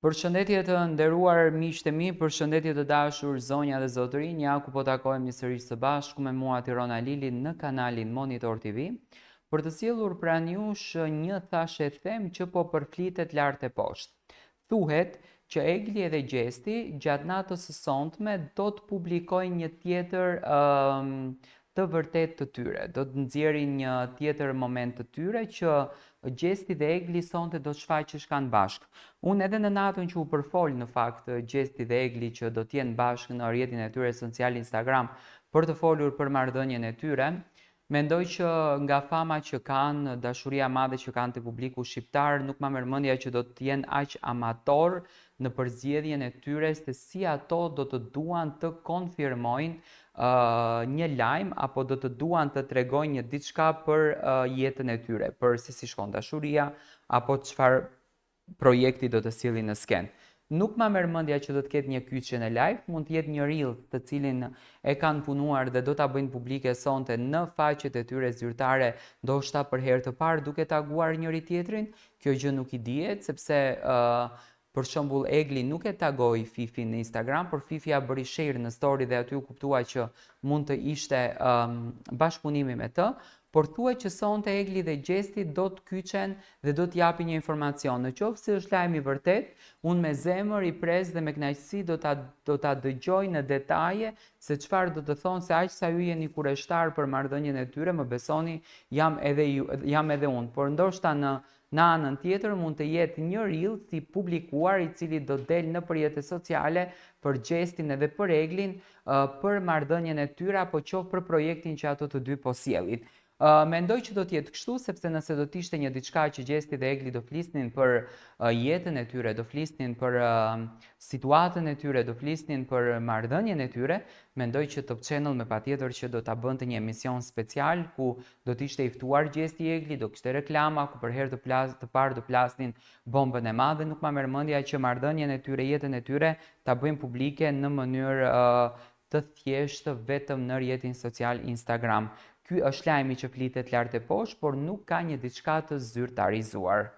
Përshëndetje të nderuar miqtë e mi, përshëndetje të dashur zonja dhe zotërinj, ja ku po takohemi sërish së bashku me mua Tirona Lilin në kanalin Monitor TV, për të sjellur pranë jush një thashë them që po përflitet lart e poshtë. Thuhet që Egli dhe Gjesti gjatë natës së sonte do të publikojnë një tjetër të vërtet të tyre. Do të nxjerrin një tjetër moment të tyre që Gjesti dhe Egli sonte do të shfaqeshin bashkë. Unë edhe në natën që u përfol në fakt Gjesti dhe Egli që do t'jenë bashkë në rrjetin e tyre social Instagram për të folur për marrëdhënien e tyre, mendoj që nga fama që kanë, dashuria madhe që kanë te publiku shqiptar, nuk ma merr mendja që do të jenë aq amator në përzgjedhjen e tyre se si ato do të duan të konfirmojnë një lajm apo do të duan të tregojnë një diçka për jetën e tyre, për se si shkon dashuria apo çfarë projekti do të sillin në skenë. Nuk ma merr mendja që do të ketë një kyçje në live, mund të jetë një reel të cilin e kanë punuar dhe do ta bëjnë publike sonte në faqet e tyre zyrtare, ndoshta për herë të parë duke taguar njëri tjetrin. Kjo gjë nuk i dihet sepse për shembull Egli nuk e tagoi Fifin në Instagram, por Fifi ja bëri share në story dhe aty u kuptua që mund të ishte bashkëpunimi me të. Por thuhet që sonte Egli dhe Gjesti do të kyçen dhe do të japin një informacion. Në qoftë se është lajm i vërtet, unë me zemër i pres dhe me kënaqësi do ta dëgjoj në detaje se çfarë do të thonë, se aq sa ju jeni kureshtar për marrëdhënien e tyre, më besoni, jam edhe unë. Por ndoshta në anën tjetër mund të jetë një reel si publikuar i cili do del në rrjetet sociale për Gjestin edhe për Eglin për marrëdhënien e tyre apo qoftë për projektin që ato të dy po sjellin. Mendoj që do të jetë kështu, sepse nëse do të ishte një diçka që Gjesti dhe Egli do flisnin për jetën e tyre, do flisnin për situatën e tyre, do flisnin për marrëdhënien e tyre, mendoj që Top Channel me patjetër që do ta bënte një emision special ku do të ishte i ftuar Gjesti Egli, do kishte reklama ku për herë të parë do plasnin bombën e madhe. Nuk ma merr mendja që marrëdhënien e tyre, jetën e tyre ta bëjnë publike në mënyrë të thjeshtë vetëm në rrjetin social Instagram. Ky është lajmi që flitet lart e poshtë, por nuk ka një diçka të zyrtarizuar.